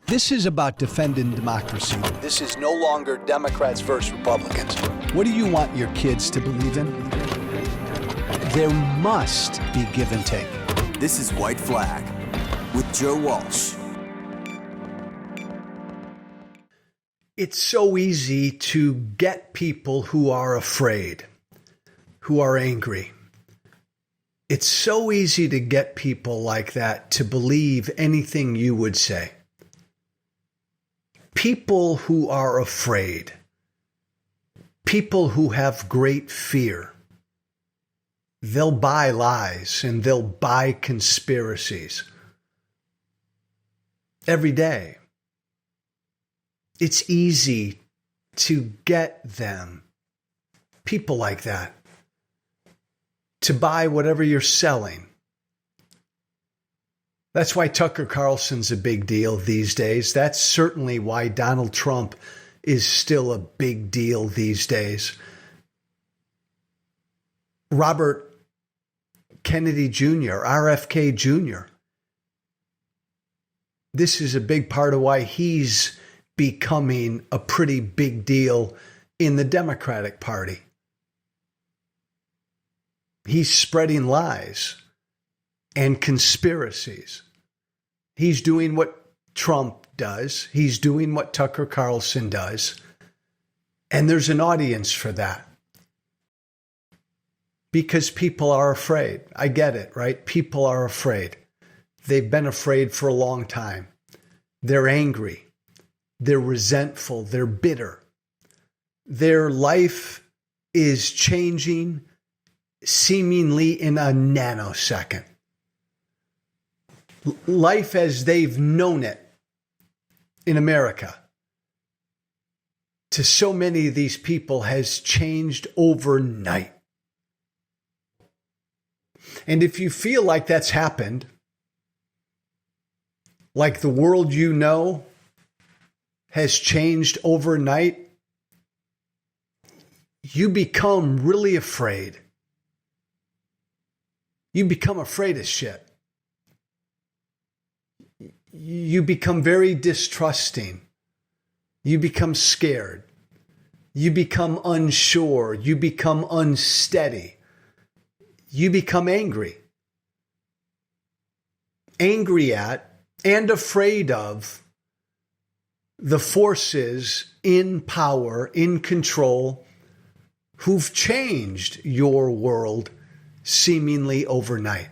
This is about defending democracy. This is no longer Democrats versus Republicans. What do you want your kids to believe in? There must be give and take. This is White Flag with Joe Walsh. It's so easy to get people who are afraid, who are angry. It's so easy to get people like that to believe anything you would say. People who are afraid, people who have great fear, they'll buy lies and they'll buy conspiracies every day. It's easy to get them, people like that, to buy whatever you're selling. That's why Tucker Carlson's a big deal these days. That's certainly why Donald Trump is still a big deal these days. Robert Kennedy Jr., RFK Jr. This is a big part of why he's becoming a pretty big deal in the Democratic Party. He's spreading lies and conspiracies. He's doing what Trump does. He's doing what Tucker Carlson does. And there's an audience for that. Because people are afraid. I get it, right? People are afraid. They've been afraid for a long time. They're angry. They're resentful. They're bitter. Their life is changing seemingly in a nanosecond. Life as they've known it in America to so many of these people has changed overnight. And if you feel like that's happened, like the world you know has changed overnight, you become really afraid. You become afraid of shit. You become very distrusting. You become scared. You become unsure. You become unsteady. You become angry. Angry at and afraid of the forces in power, in control, who've changed your world seemingly overnight.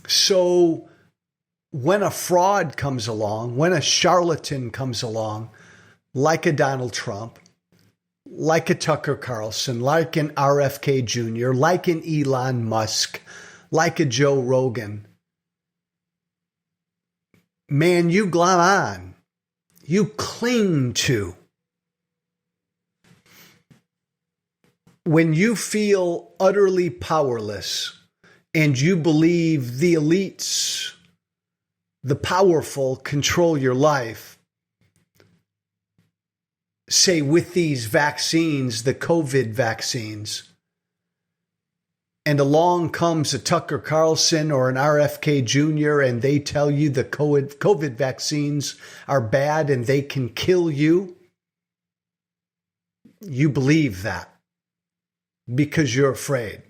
So when a fraud comes along, when a charlatan comes along, like a Donald Trump, like a Tucker Carlson, like an RFK Jr., like an Elon Musk, like a Joe Rogan, man, you glom on. You cling to. When you feel utterly powerless and you believe the elites, the powerful, control your life, say with these vaccines, the COVID vaccines, and along comes a Tucker Carlson or an RFK Jr. and they tell you the COVID vaccines are bad and they can kill you, you believe that because you're afraid,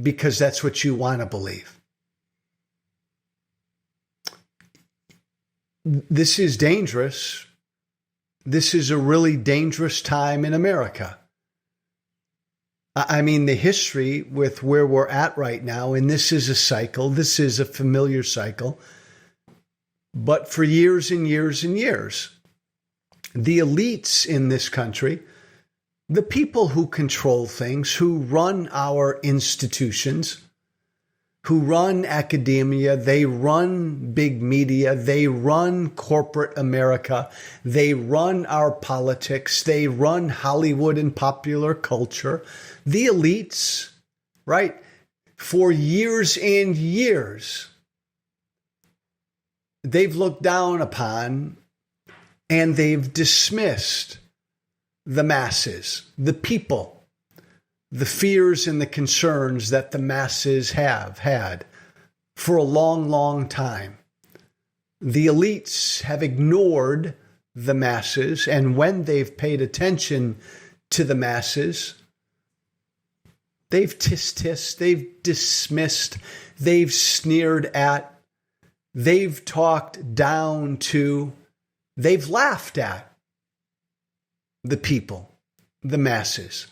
because that's what you want to believe. This is dangerous. This is a really dangerous time in America. I mean, the history with where we're at right now, and this is a cycle, this is a familiar cycle, but for years and years and years, the elites in this country, the people who control things, who run our institutions, who run academia, they run big media, they run corporate America, they run our politics, they run Hollywood and popular culture. The elites, right, for years and years, they've looked down upon and they've dismissed the masses, the people, the fears and the concerns that the masses have had for a long, long time. The elites have ignored the masses, and when they've paid attention to the masses, they've tisk-tissed, they've dismissed, they've sneered at, they've talked down to, they've laughed at the people, the masses.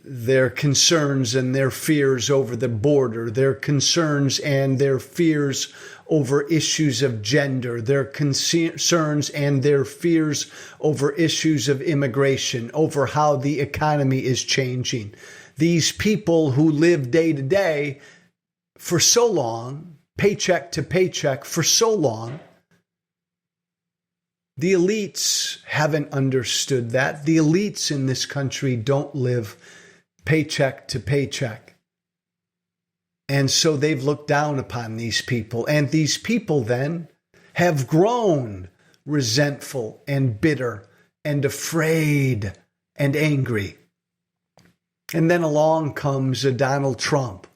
Their concerns and their fears over the border, their concerns and their fears over issues of gender, their concerns and their fears over issues of immigration, over how the economy is changing. These people who live day to day for so long, paycheck to paycheck for so long, the elites haven't understood that. The elites in this country don't live paycheck to paycheck. And so they've looked down upon these people. And these people then have grown resentful and bitter and afraid and angry. And then along comes a Donald Trump.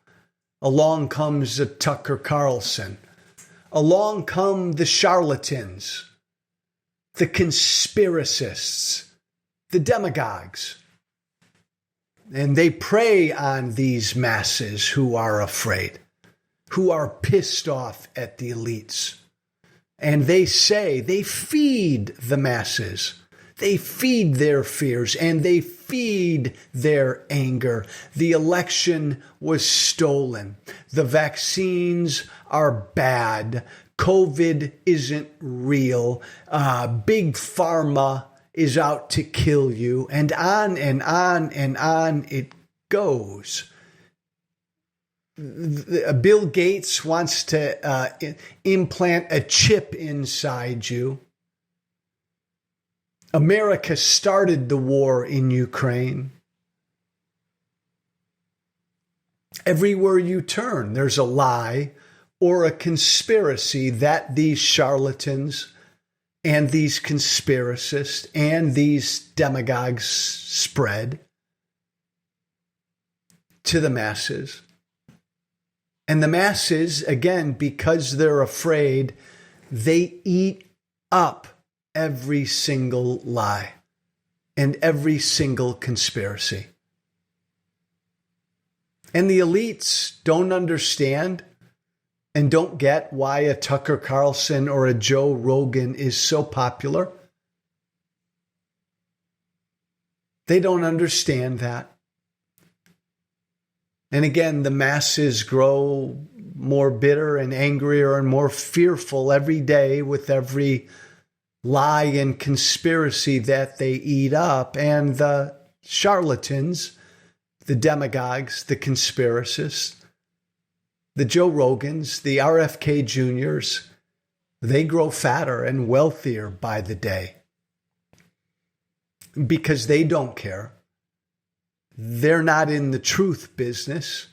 Along comes a Tucker Carlson. Along come the charlatans, the conspiracists, the demagogues. And they prey on these masses who are afraid, who are pissed off at the elites. And they say, they feed the masses. They feed their fears and they feed their anger. The election was stolen. The vaccines are bad. COVID isn't real. Big Pharma is out to kill you, and on and on and on it goes. Bill Gates wants to implant a chip inside you. America started the war in Ukraine. Everywhere you turn, there's a lie or a conspiracy that these charlatans and these conspiracists and these demagogues spread to the masses. And the masses, again, because they're afraid, they eat up every single lie and every single conspiracy. And the elites don't understand and don't get why a Tucker Carlson or a Joe Rogan is so popular. They don't understand that. And again, the masses grow more bitter and angrier and more fearful every day with every lie and conspiracy that they eat up. And the charlatans, the demagogues, the conspiracists, the Joe Rogans, the RFK Jrs, they grow fatter and wealthier by the day because they don't care. They're not in the truth business.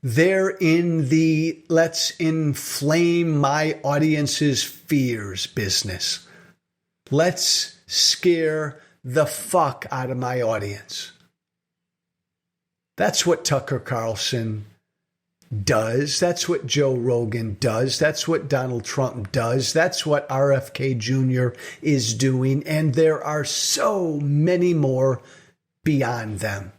They're in the let's inflame my audience's fears business. Let's scare the fuck out of my audience. That's what Tucker Carlson does. That's what Joe Rogan does. That's what Donald Trump does. That's what RFK Jr. is doing. And there are so many more beyond them.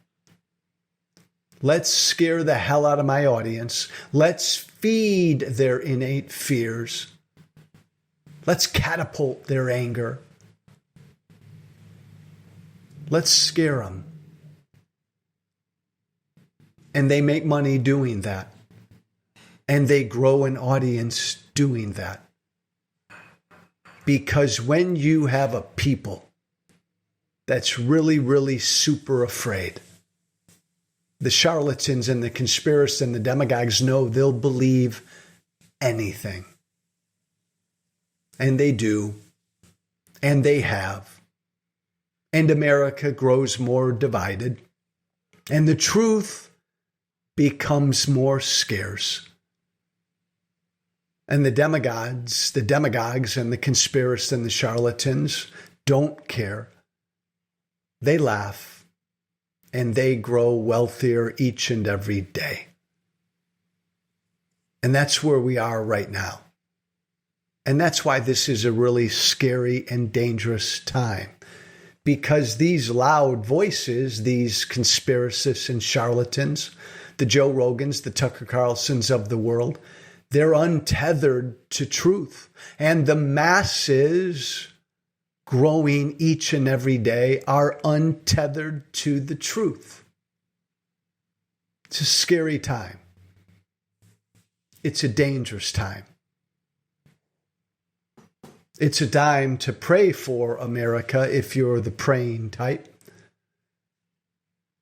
Let's scare the hell out of my audience. Let's feed their innate fears. Let's catapult their anger. Let's scare them. And they make money doing that. And they grow an audience doing that. Because when you have a people that's really, really super afraid, the charlatans and the conspiracists and the demagogues know they'll believe anything. And they do. And they have. And America grows more divided. And the truth becomes more scarce. And the demagogues and the conspiracists and the charlatans don't care. They laugh. And they grow wealthier each and every day. And that's where we are right now. And that's why this is a really scary and dangerous time. Because these loud voices, these conspiracists and charlatans, the Joe Rogans, the Tucker Carlsons of the world, they're untethered to truth. And the masses growing each and every day are untethered to the truth. It's a scary time. It's a dangerous time. It's a time to pray for America if you're the praying type.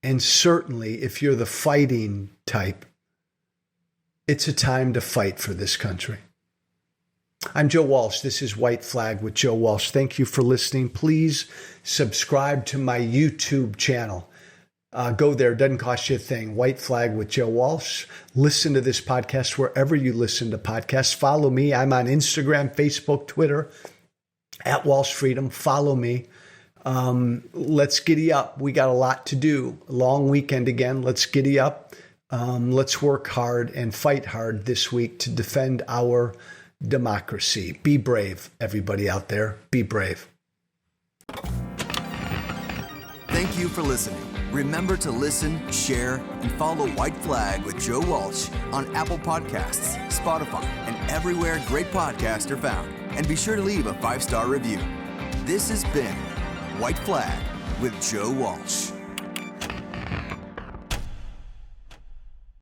And certainly if you're the fighting type, it's a time to fight for this country. I'm Joe Walsh. This is White Flag with Joe Walsh. Thank you for listening. Please subscribe to my YouTube channel. Go there. It doesn't cost you a thing. White Flag with Joe Walsh. Listen to this podcast wherever you listen to podcasts. Follow me. I'm on Instagram, Facebook, Twitter, at Walsh Freedom. Follow me. Let's giddy up. We got a lot to do. A long weekend again. Let's giddy up. Let's work hard and fight hard this week to defend our democracy. Be brave, everybody out there. Be brave. Thank you for listening. Remember to listen, share, and follow White Flag with Joe Walsh on Apple Podcasts, Spotify, and everywhere great podcasts are found. And be sure to leave a 5-star review. This has been White Flag with Joe Walsh.